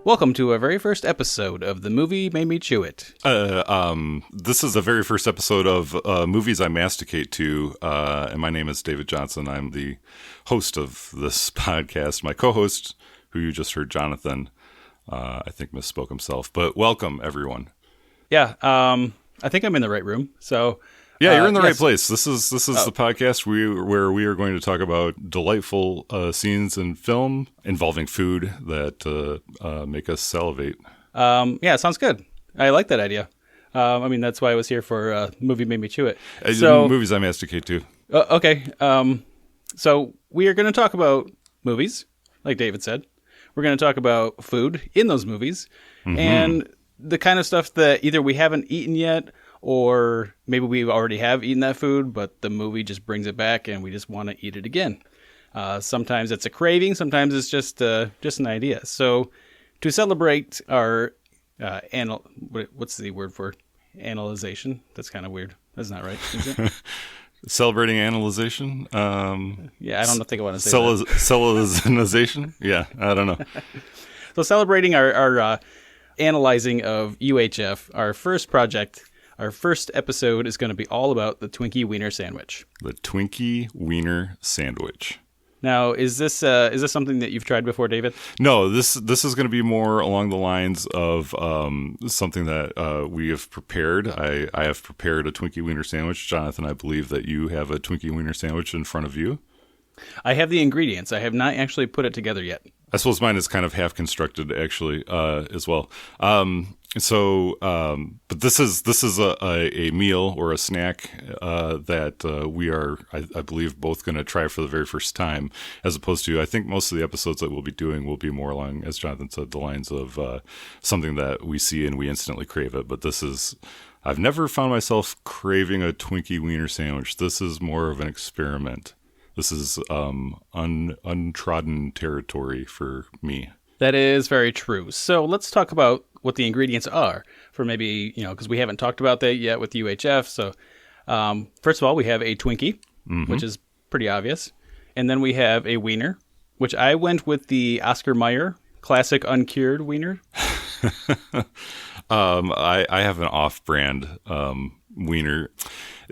Welcome to our very first episode of The Movie Made Me Chew It. This is the very first episode of Movies I Masticate To, and my name is David Johnson. I'm the host of this podcast. My co-host, who you just heard, Jonathan, I think misspoke himself, but welcome, everyone. Yeah, I think I'm in the right room, so... Yeah, you're in the right place. This is the podcast where we are going to talk about delightful scenes in film involving food that make us salivate. Yeah, sounds good. I like that idea. That's why I was here for Movie Made Me Chew It. Movies I masticate to. Okay. So we are going to talk about movies, like David said. We're going to talk about food in those movies, and the kind of stuff that either we haven't eaten yet, or maybe we already have eaten that food, but the movie just brings it back and we just want to eat it again. Sometimes it's a craving. Sometimes it's just an idea. So to celebrate our what's the word for analyzation? That's kind of weird. That's not right, is it? Celebrating analyzation? Yeah, I don't think I want to say Cellulization? Yeah, I don't know. So celebrating our analyzing of UHF, our first project. Our first episode is going to be all about the Twinkie Wiener Sandwich. The Twinkie Wiener Sandwich. Now, is this something that you've tried before, David? No, this is going to be more along the lines of something that we have prepared. I have prepared a Twinkie Wiener Sandwich. Jonathan, I believe that you have a Twinkie Wiener Sandwich in front of you. I have the ingredients. I have not actually put it together yet. I suppose mine is kind of half constructed, actually, as well. But this is a meal or a snack that we are, I believe, both going to try for the very first time, as opposed to, I think most of the episodes that we'll be doing will be more along, as Jonathan said, the lines of something that we see and we instantly crave it. But this is, I've never found myself craving a Twinkie Wiener Sandwich. This is more of an experiment. This is untrodden territory for me. That is very true. So let's talk about what the ingredients are for maybe, because we haven't talked about that yet with UHF. So first of all, we have a Twinkie, which is pretty obvious. And then we have a wiener, which I went with the Oscar Mayer classic uncured wiener. I have an off-brand wiener.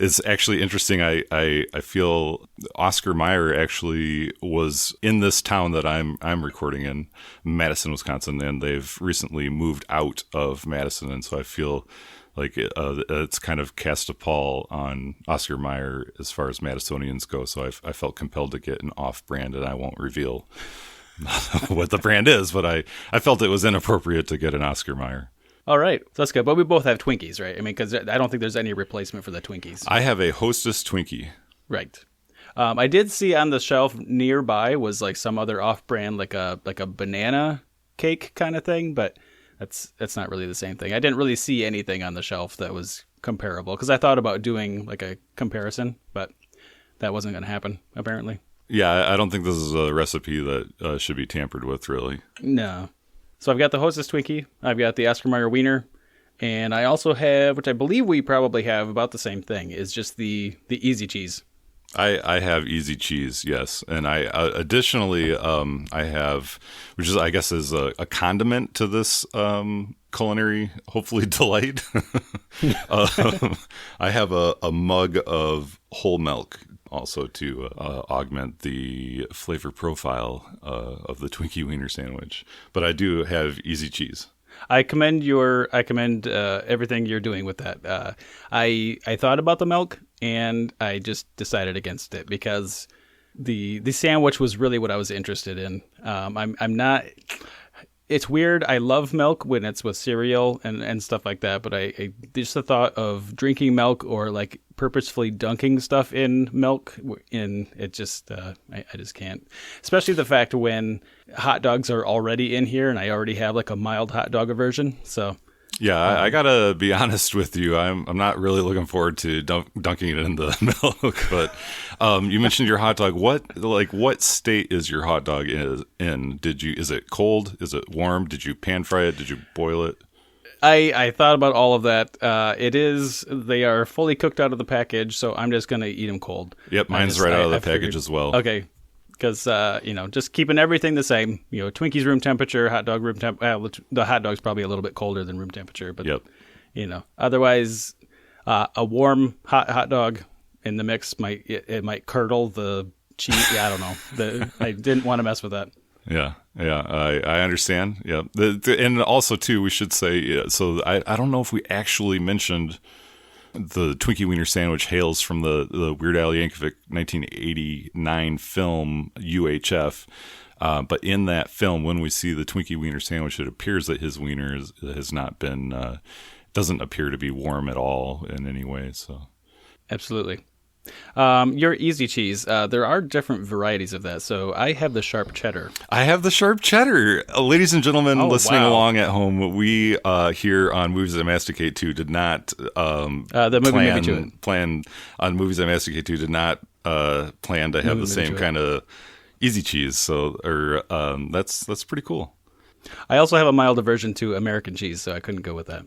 It's actually interesting. I feel Oscar Mayer actually was in this town that I'm recording in, Madison, Wisconsin, and they've recently moved out of Madison, and so I feel like it's kind of cast a pall on Oscar Mayer as far as Madisonians go. So I felt compelled to get an off-brand, and I won't reveal what the brand is, but I felt it was inappropriate to get an Oscar Mayer. All right. So that's good. But we both have Twinkies, right? Because I don't think there's any replacement for the Twinkies. I have a Hostess Twinkie. Right. I did see on the shelf nearby was like some other off-brand, like a banana cake kind of thing, but that's not really the same thing. I didn't really see anything on the shelf that was comparable because I thought about doing like a comparison, but that wasn't going to happen, apparently. Yeah, I don't think this is a recipe that should be tampered with, really. No. So I've got the Hostess Twinkie, I've got the Oscar Mayer Wiener, and I also have, which I believe we probably have about the same thing, is just the Easy Cheese. I have Easy Cheese, yes. And I additionally, I have, which is, I guess, is a condiment to this culinary, hopefully, delight. I have a mug of whole milk also to augment the flavor profile of the Twinkie Wiener Sandwich. But I do have Easy Cheese. I commend everything you're doing with that. I thought about the milk and I just decided against it because the sandwich was really what I was interested in. I'm not. It's weird. I love milk when it's with cereal and stuff like that, but I just the thought of drinking milk or like purposefully dunking stuff in milk, in it just I just can't. Especially the fact when hot dogs are already in here and I already have like a mild hot dog aversion. So yeah, I gotta be honest with you. I'm not really looking forward to dunking it in the milk. But you mentioned your hot dog. What state is your hot dog in? Is it cold? Is it warm? Did you pan fry it? Did you boil it? I thought about all of that. They are fully cooked out of the package, so I'm just gonna eat them cold. Yep, mine's right out of the package as well. Okay. because just keeping everything the same. Twinkie's room temperature, hot dog room temp. The hot dog's probably a little bit colder than room temperature, but otherwise, a warm hot dog in the mix might curdle the cheese. Yeah, I don't know. I didn't want to mess with that. Yeah, I understand. Yeah, and also too, we should say. So I don't know if we actually mentioned the Twinkie Wiener Sandwich hails from the Weird Al Yankovic 1989 film UHF. But in that film, when we see the Twinkie Wiener Sandwich, it appears that his wiener has not been, doesn't appear to be warm at all in any way. So, absolutely. Your easy cheese, there are different varieties of that. So I have the sharp cheddar. I have the sharp cheddar. Ladies and gentlemen listening along at home, we here on Movies I Masticate 2 did not the movie movie to it. plan on Movies I Masticate 2 did not plan to have the same kind of easy cheese. So that's pretty cool. I also have a milder version to American cheese, so I couldn't go with that.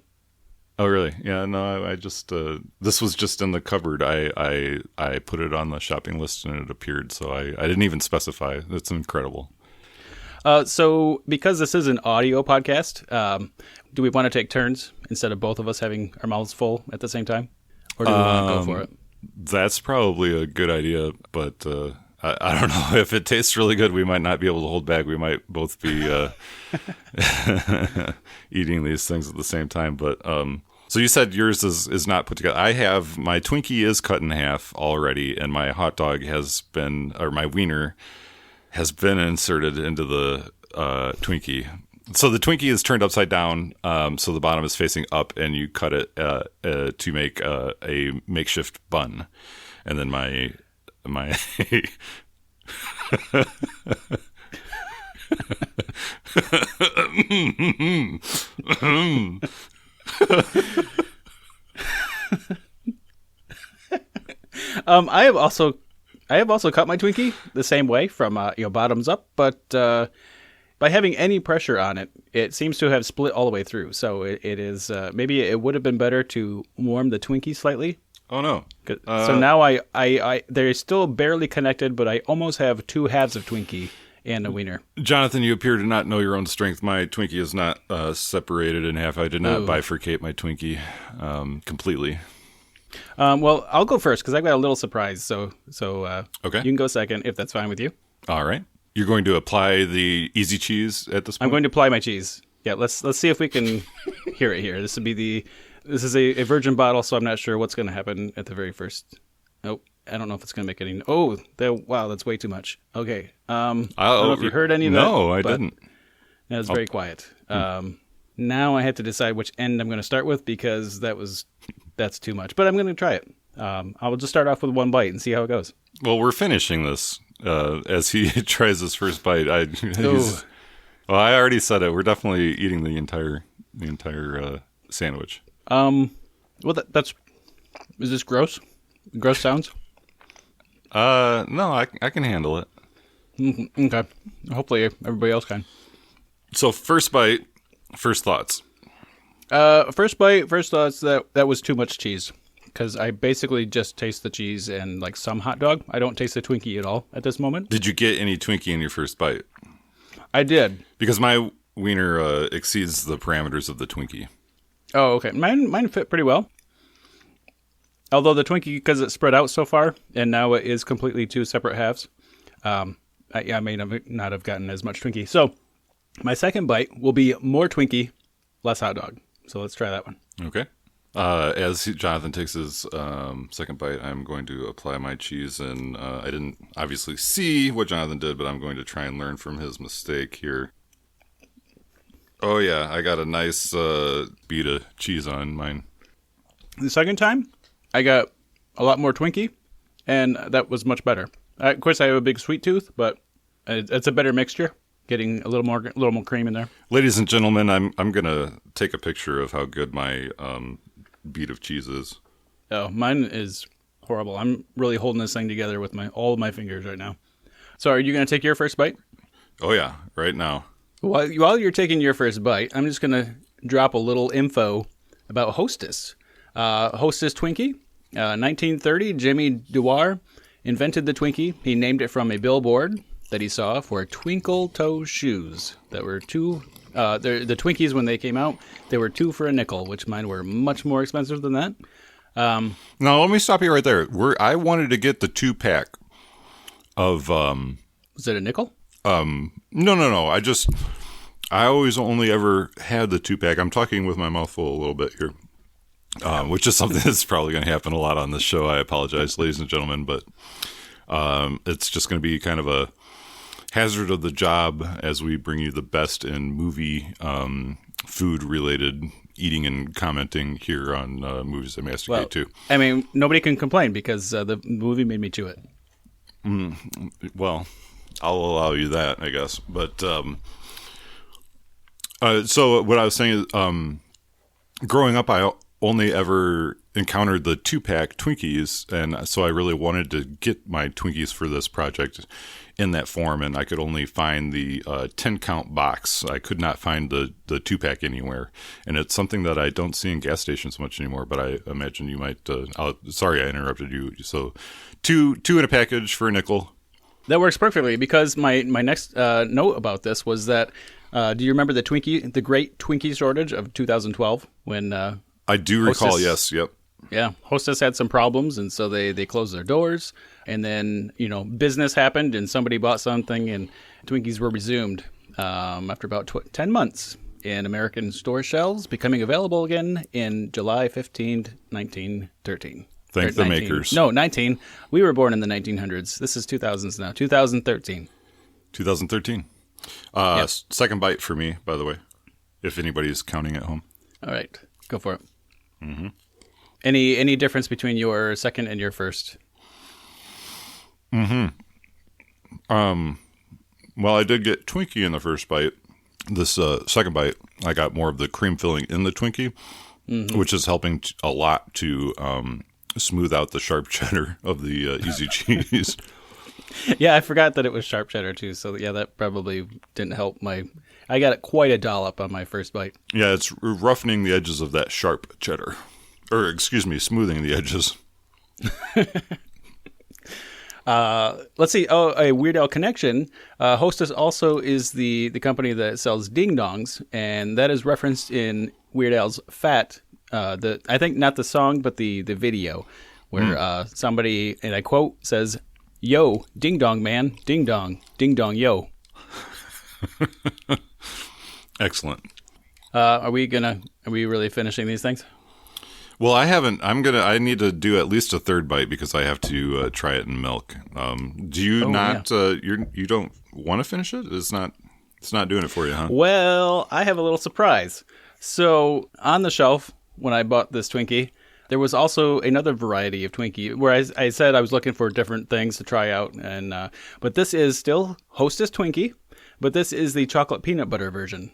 Oh, really? Yeah, no, I just, this was just in the cupboard. I put it on the shopping list and it appeared, so I didn't even specify. That's incredible. So because this is an audio podcast, do we want to take turns instead of both of us having our mouths full at the same time? Or do we want to go for it? That's probably a good idea, but I don't know. If it tastes really good, we might not be able to hold back. We might both be eating these things at the same time. But so you said yours is not put together. I have, my Twinkie is cut in half already, and my hot dog my wiener has been inserted into the Twinkie. So the Twinkie is turned upside down, so the bottom is facing up, and you cut it to make a makeshift bun. And then my I have also cut my Twinkie the same way from bottoms up, but by having any pressure on it, it seems to have split all the way through. So it is maybe it would have been better to warm the Twinkie slightly. Oh no! So now I they're still barely connected, but I almost have two halves of Twinkie and a wiener. Jonathan, you appear to not know your own strength. My Twinkie is not separated in half. I did not bifurcate my Twinkie completely. Well, I'll go first because I've got a little surprise. So okay, you can go second if that's fine with you. All right, you're going to apply the easy cheese at this point. I'm going to apply my cheese. Yeah, let's see if we can hear it here. This is a virgin bottle, so I'm not sure what's going to happen at the very first. Oh, I don't know if it's going to make any. Oh, wow, that's way too much. Okay. I don't know if you heard any of that. No, I didn't. That was very quiet. Now I have to decide which end I'm going to start with because that's too much. But I'm going to try it. I will just start off with one bite and see how it goes. Well, we're finishing this as he tries his first bite. Well, I already said it. We're definitely eating the entire sandwich. Well, that's. Is this gross? Gross sounds? No, I can handle it. Mm-hmm. Okay. Hopefully everybody else can. So first bite, first thoughts. First thoughts that was too much cheese because I basically just taste the cheese and like some hot dog. I don't taste the Twinkie at all at this moment. Did you get any Twinkie in your first bite? I did. Because my wiener exceeds the parameters of the Twinkie. Oh, okay. Mine fit pretty well. Although the Twinkie, because it spread out so far, and now it is completely two separate halves, I may not have gotten as much Twinkie. So my second bite will be more Twinkie, less hot dog. So let's try that one. Okay. As Jonathan takes his second bite, I'm going to apply my cheese, and I didn't obviously see what Jonathan did, but I'm going to try and learn from his mistake here. Oh yeah, I got a nice bead of cheese on mine. The second time, I got a lot more Twinkie, and that was much better. Of course, I have a big sweet tooth, but it's a better mixture. Getting a little more cream in there. Ladies and gentlemen, I'm gonna take a picture of how good my bead of cheese is. Oh, mine is horrible. I'm really holding this thing together with all of my fingers right now. So, are you gonna take your first bite? Oh yeah, right now. While you're taking your first bite, I'm just gonna drop a little info about Hostess. Hostess Twinkie, 1930. Jimmy Dewar invented the Twinkie. He named it from a billboard that he saw for twinkle toe shoes that were the Twinkies when they came out. They were 2 for a nickel, which mine were much more expensive than that. Now, let me stop you right there. I wanted to get the 2-pack of... Was it a nickel? No. I always only ever had the 2-pack. I'm talking with my mouth full a little bit here, which is something that's probably going to happen a lot on this show. I apologize, ladies and gentlemen, but it's just going to be kind of a hazard of the job as we bring you the best in movie food-related eating and commenting here on Movies I Masticate too. I mean, nobody can complain because the movie made me chew it. Well, I'll allow you that, I guess. But so what I was saying is, growing up, I only ever encountered the 2-pack Twinkies, and so I really wanted to get my Twinkies for this project in that form, and I could only find the 10-count box. I could not find the 2-pack anywhere, and it's something that I don't see in gas stations much anymore, but I imagine you might... sorry I interrupted you. So two in a package for a nickel. That works perfectly, because my next note about this was that, do you remember the great Twinkie shortage of 2012 when... I do recall, yes, yep. Yeah, Hostess had some problems, and so they closed their doors. And then, business happened, and somebody bought something, and Twinkies were resumed after about 10 months in American store shelves, becoming available again in July 15th, 1913. Thank the makers. No, 19. We were born in the 1900s. This is 2000s now. 2013. 2013. Yep. Second bite for me, by the way, if anybody's counting at home. All right, go for it. Mm-hmm. Any difference between your second and your first? Mm-hmm. Well, I did get Twinkie in the first bite. This second bite, I got more of the cream filling in the Twinkie, which is helping a lot to smooth out the sharp cheddar of the easy cheese. Yeah, I forgot that it was sharp cheddar too. So yeah, that probably didn't help I got quite a dollop on my first bite. Yeah, it's roughening the edges of that sharp cheddar. Or, excuse me, smoothing the edges. Let's see. Oh, a Weird Al connection. Hostess also is the company that sells ding dongs, and that is referenced in Weird Al's Fat. I think not the song, but the video, where somebody, and I quote, says, "Yo, ding dong man, ding dong, yo." Excellent. Are we really finishing these things? Well, I haven't. I need to do at least a third bite because I have to try it in milk. Do you not? Yeah. You don't want to finish it? It's not doing it for you, huh? Well, I have a little surprise. So on the shelf when I bought this Twinkie, there was also another variety of Twinkie where I said I was looking for different things to try out, and but this is still Hostess Twinkie, but this is the chocolate peanut butter version.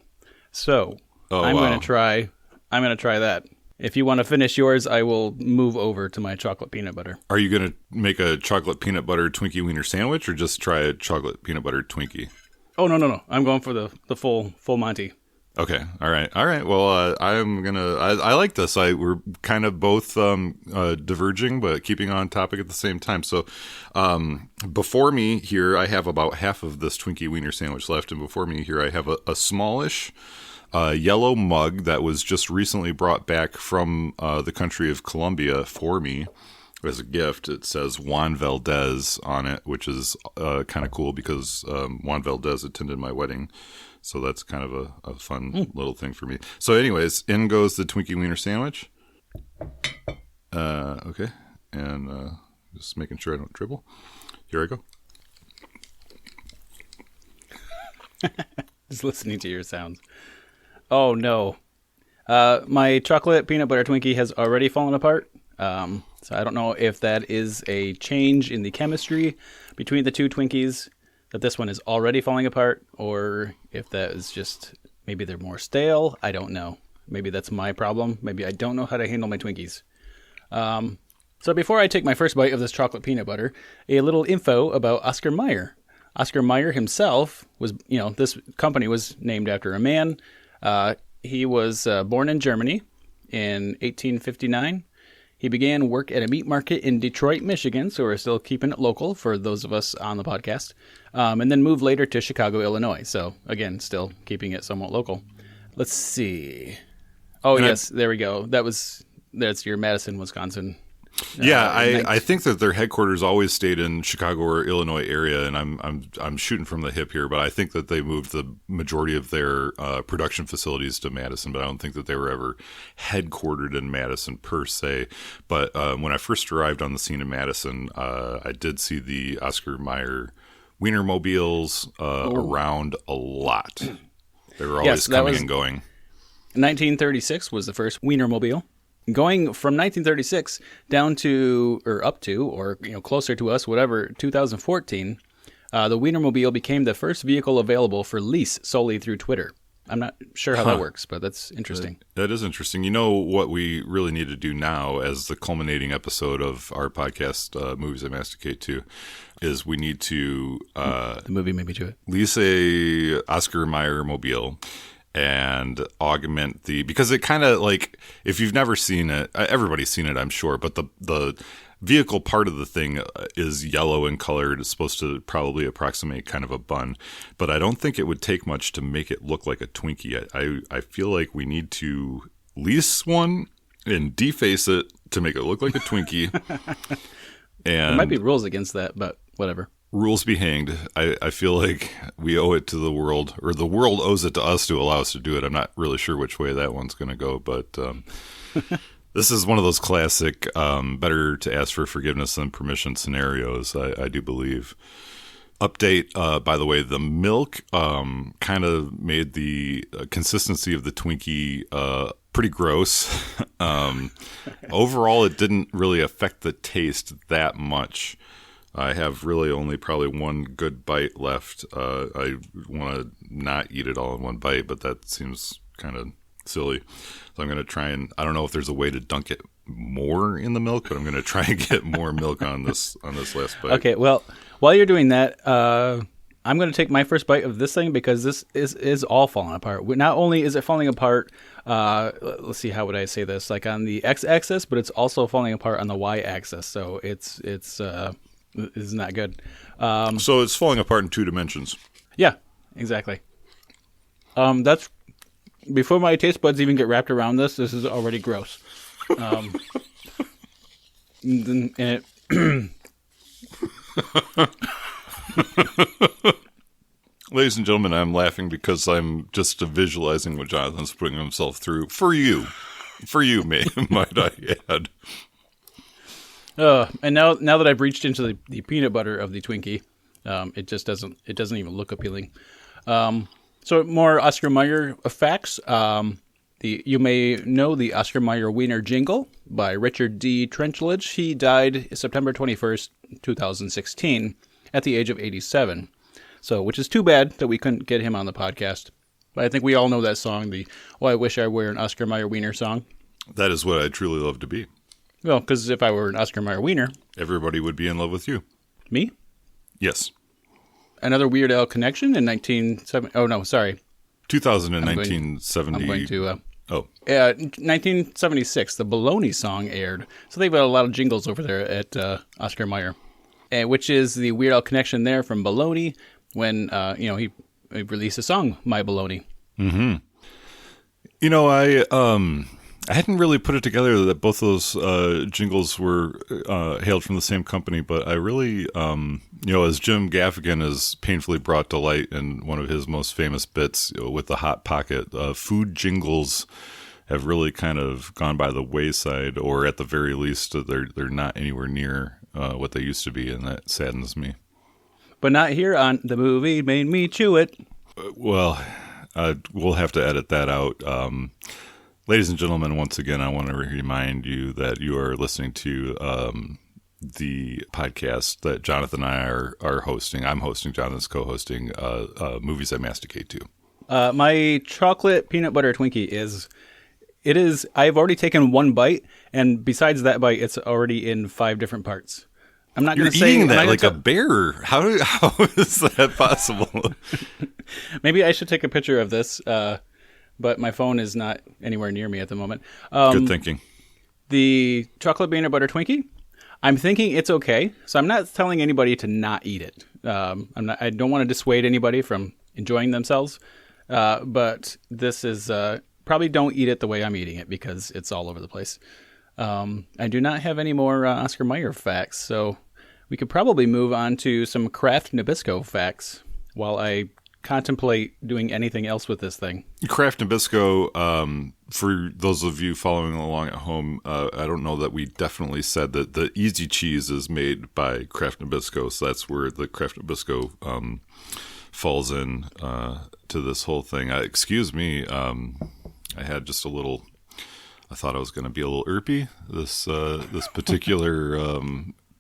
So I'm going to try that. If you want to finish yours, I will move over to my chocolate peanut butter. Are you going to make a chocolate peanut butter Twinkie Wiener Sandwich or just try a chocolate peanut butter Twinkie? Oh, no. I'm going for the full Monty. Okay. All right. Well, I like this. We're kind of both diverging, but keeping on topic at the same time. So before me here, I have about half of this Twinkie Wiener Sandwich left. And before me here, I have a smallish yellow mug that was just recently brought back from the country of Colombia for me as a gift. It says Juan Valdez on it, which is kind of cool because Juan Valdez attended my wedding. So that's kind of a fun little thing for me. So anyways, in goes the Twinkie Wiener Sandwich. Okay. And just making sure I don't dribble. Here I go. Just listening to your sounds. Oh, no. My chocolate peanut butter Twinkie has already fallen apart. So I don't know if that is a change in the chemistry between the two Twinkies, that this one is already falling apart, or if that is just, maybe they're more stale. I don't know. Maybe that's my problem. Maybe I don't know how to handle my Twinkies. So before I take my first bite of this chocolate peanut butter, a little info about Oscar Mayer. Oscar Mayer himself was, this company was named after a man. He was born in Germany in 1859. He began work at a meat market in Detroit, Michigan, so we're still keeping it local for those of us on the podcast, and then moved later to Chicago, Illinois. So, again, still keeping it somewhat local. Let's see. Oh, and yes, there we go. That's your Madison, Wisconsin. I think that their headquarters always stayed in Chicago or Illinois area, and I'm shooting from the hip here, but I think that they moved the majority of their production facilities to Madison, but I don't think that they were ever headquartered in Madison per se. But when I first arrived on the scene in Madison, I did see the Oscar Mayer Wienermobiles around a lot. They were always coming and going. 1936 was the first Wienermobile. Going from 1936 down to, or up to, or closer to us, whatever, 2014, the Wienermobile became the first vehicle available for lease solely through Twitter. I'm not sure how that works, but that's interesting. That is interesting. You know what we really need to do now as the culminating episode of our podcast, Movies I Masticate To, is we need to the movie made me do it. Lease a Oscar Mayer mobile and augment because it kind of like, if you've never seen it, everybody's seen it, I'm sure, but the vehicle part of the thing is yellow in color. It's supposed to probably approximate kind of a bun, but I don't think it would take much to make it look like a Twinkie. I feel like we need to lease one and deface it to make it look like a Twinkie. And there might be rules against that, but whatever. Rules be hanged. I feel like we owe it to the world, or the world owes it to us to allow us to do it. I'm not really sure which way that one's going to go, but this is one of those classic better to ask for forgiveness than permission scenarios, I do believe. Update, by the way, the milk kind of made the consistency of the Twinkie pretty gross. Overall, it didn't really affect the taste that much. I have really only probably one good bite left. I want to not eat it all in one bite, but that seems kind of silly. So I'm going to try and, I don't know if there's a way to dunk it more in the milk, but I'm going to try and get more milk on this last bite. Okay, well, while you're doing that, I'm going to take my first bite of this thing because this is all falling apart. Not only is it falling apart, let's see, how would I say this? Like on the x-axis, but it's also falling apart on the y-axis. So it's not good. So it's falling apart in two dimensions. Yeah, exactly. That's before my taste buds even get wrapped around this. This is already gross. And it Ladies and gentlemen, I'm laughing because I'm just visualizing what Jonathan's putting himself through for you, might I add. And now that I've reached into the peanut butter of the Twinkie, it doesn't even look appealing. So more Oscar Mayer facts. You may know the Oscar Mayer Wiener jingle by Richard D. Trenchlage. He died September 21st, 2016 at the age of 87. So, which is too bad that we couldn't get him on the podcast. But I think we all know that song, the "Oh, I Wish I Were an Oscar Mayer Wiener" song. That is what I truly love to be. Well, because if I were an Oscar Mayer Wiener, everybody would be in love with you. Me? Yes. Another Weird Al connection in 1970. Oh, no, sorry. 2000 and 1970. I'm going to... 1976, the Baloney song aired. So they've got a lot of jingles over there at Oscar Mayer, which is the Weird Al connection there from Baloney when he released a song, My Baloney. Mm-hmm. I hadn't really put it together that both those jingles were hailed from the same company, but I really, as Jim Gaffigan has painfully brought to light in one of his most famous bits with the Hot Pocket, food jingles have really kind of gone by the wayside, or at the very least, they're not anywhere near what they used to be, and that saddens me. But not here on The Movie Made Me Chew It. Well, we'll have to edit that out. Ladies and gentlemen, once again, I want to remind you that you are listening to the podcast that Jonathan and I are hosting. I'm hosting, Jonathan's co-hosting, Movies I Masticate To. My chocolate peanut butter Twinkie I've already taken one bite, and besides that bite, it's already in 5 different parts. I'm not going to say... You're eating that like a bear. How is that possible? Maybe I should take a picture of this, but my phone is not anywhere near me at the moment. Good thinking. The chocolate peanut butter Twinkie, I'm thinking it's okay. So I'm not telling anybody to not eat it. I don't want to dissuade anybody from enjoying themselves. But this is probably don't eat it the way I'm eating it because it's all over the place. I do not have any more Oscar Mayer facts, so we could probably move on to some Kraft Nabisco facts while I contemplate doing anything else with this thing. Kraft Nabisco, for those of you following along at home, I don't know that we definitely said that the easy cheese is made by Kraft Nabisco, so that's where the Kraft Nabisco falls in to this whole thing. Excuse me, I had just a little. I thought I was going to be a little irpy. This particular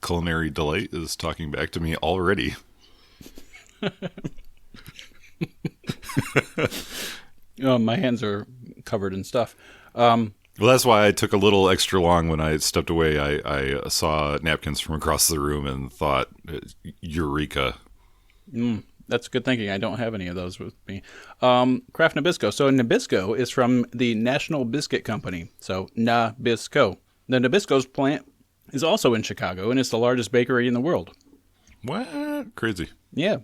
culinary delight is talking back to me already. My hands are covered in stuff. Well, that's why I took a little extra long when I stepped away. I saw napkins from across the room and thought, "Eureka!" That's good thinking. I don't have any of those with me. Kraft Nabisco. So Nabisco is from the National Biscuit Company. So Nabisco. The Nabisco's plant is also in Chicago, and it's the largest bakery in the world. What? Crazy. Yeah,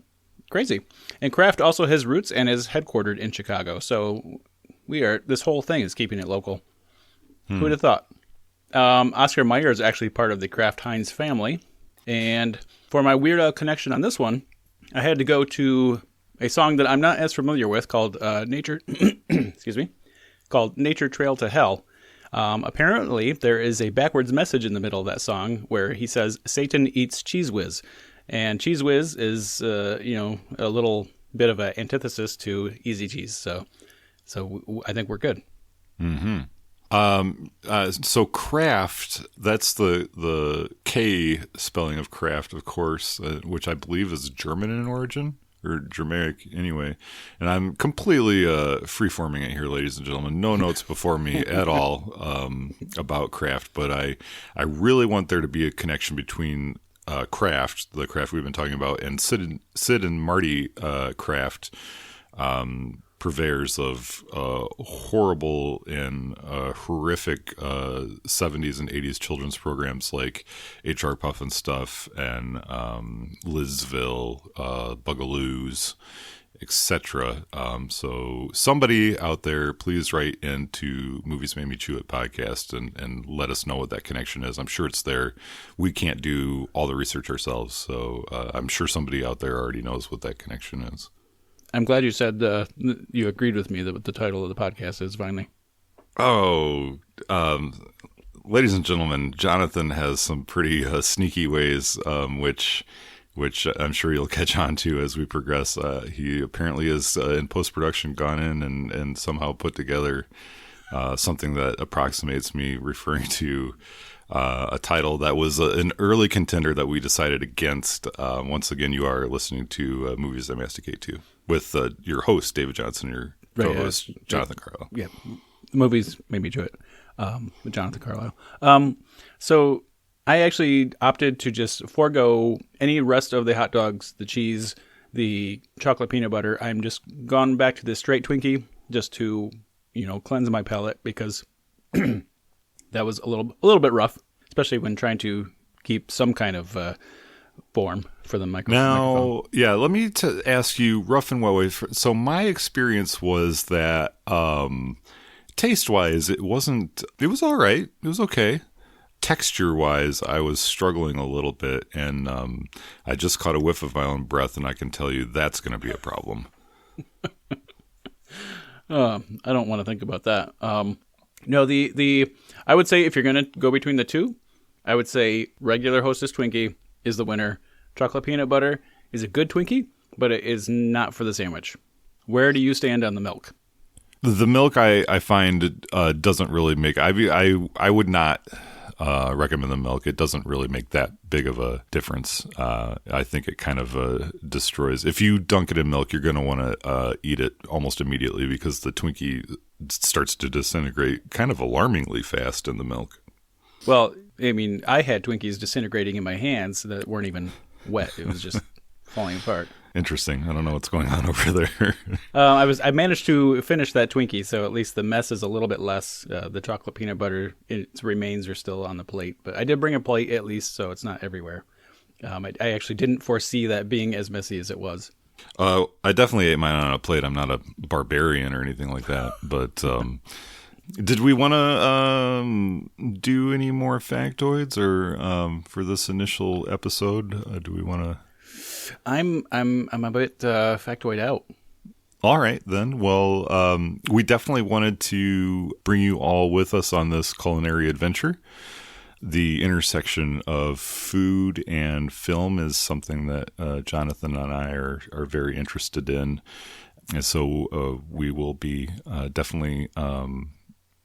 crazy. And Kraft also has roots and is headquartered in Chicago. So this whole thing is keeping it local. Who would have thought? Oscar Mayer is actually part of the Kraft Heinz family. And for my Weird Al connection on this one, I had to go to a song that I'm not as familiar with called Nature, excuse me, called Nature Trail to Hell. Apparently, there is a backwards message in the middle of that song where he says, Satan eats Cheese Whiz. And Cheese Whiz is, a little bit of an antithesis to Easy Cheese. So I think we're good. Mm-hmm. So Kraft, that's the K spelling of Kraft, of course, which I believe is German in origin, or Germanic anyway. And I'm completely free-forming it here, ladies and gentlemen. No notes before me at all about Kraft, but I really want there to be a connection between Kraft, the Kraft we've been talking about, and Sid and Marty Kraft, purveyors of horrible and horrific 70s and 80s children's programs like H.R. Puff and Stuff and Lizville, Bugaloos, etc. So somebody out there, please write into Movies Made Me Chew It podcast and let us know what that connection is. I'm sure it's there. We can't do all the research ourselves, so I'm sure somebody out there already knows what that connection is. I'm glad you said you agreed with me that what the title of the podcast is finally. Oh, ladies and gentlemen, Jonathan has some pretty sneaky ways, which I'm sure you'll catch on to as we progress. He apparently is in post-production gone in and somehow put together something that approximates me referring to a title that was an early contender that we decided against. Once again, you are listening to Movies I Masticate To with your host, David Johnson, and your co-host, Jonathan Carlisle. Yeah, Movies Made Me Chew It with Jonathan Carlisle. So I actually opted to just forego any rest of the hot dogs, the cheese, the chocolate peanut butter. I'm just gone back to the straight Twinkie just to, cleanse my palate because that was a little bit rough, especially when trying to keep some kind of form for the microphone. Now, yeah, let me ask you, rough and well. So my experience was that taste-wise, it was all right. It was okay. Texture-wise, I was struggling a little bit, and I just caught a whiff of my own breath, and I can tell you that's going to be a problem. I don't want to think about that. No, I would say if you're going to go between the two, I would say regular Hostess Twinkie is the winner. Chocolate peanut butter is a good Twinkie, but it is not for the sandwich. Where do you stand on the milk? The milk I find doesn't really make. I would not recommend the milk. It doesn't really make that big of a difference. I think it kind of destroys. If you dunk it in milk, you're going to want to eat it almost immediately because the Twinkie starts to disintegrate kind of alarmingly fast in the milk. Well, I mean, I had Twinkies disintegrating in my hands that weren't even wet. It was just falling apart. Interesting. I don't know what's going on over there. I managed to finish that Twinkie, so at least the mess is a little bit less. The chocolate peanut butter, its remains are still on the plate, but I did bring a plate at least, so it's not everywhere. I actually didn't foresee that being as messy as it was. I definitely ate mine on a plate. I'm not a barbarian or anything like that, but did we want to do any more factoids, or for this initial episode, do we want to? I'm a bit factoid out. All right, then. Well, we definitely wanted to bring you all with us on this culinary adventure. The intersection of food and film is something that Jonathan and I are very interested in. And so we will be definitely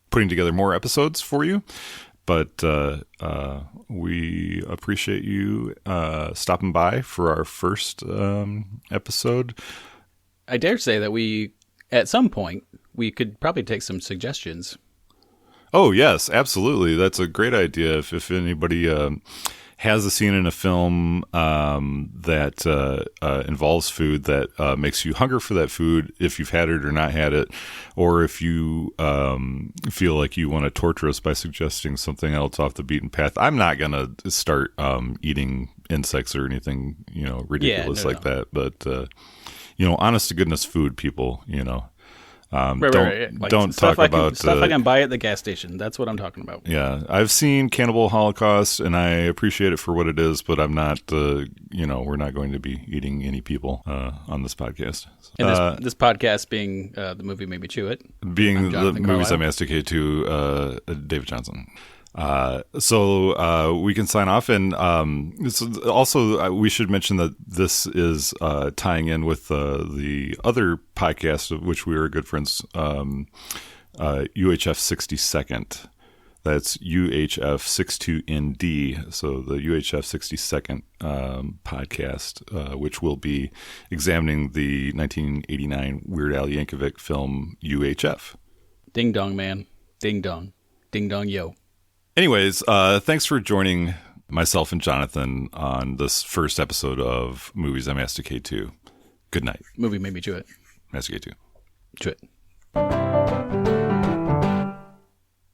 putting together more episodes for you. But we appreciate you stopping by for our first episode. I dare say that at some point, we could probably take some suggestions. Oh, yes, absolutely. That's a great idea. If anybody has a scene in a film that involves food that makes you hunger for that food, if you've had it or not had it, or if you feel like you want to torture us by suggesting something else off the beaten path, I'm not going to start eating insects or anything, ridiculous that. But, honest to goodness food, people, Right. Like don't talk about stuff I can buy at the gas station. That's what I'm talking about. Yeah, I've seen Cannibal Holocaust, and I appreciate it for what it is, but I'm not. We're not going to be eating any people on this podcast. And this podcast being the movie Maybe Chew It, being the movies I masticate to, David Johnson. So we can sign off, and also we should mention that this is tying in with the other podcast of which we are good friends, UHF 62nd. That's UHF 62ND. So the UHF 62nd podcast, which will be examining the 1989 Weird Al Yankovic film UHF. Ding dong, man. Ding dong. Ding dong, yo. Anyways, thanks for joining myself and Jonathan on this first episode of Movies I Masticate To. Good night. Movie Made Me Chew It. Masticate To. Chew it.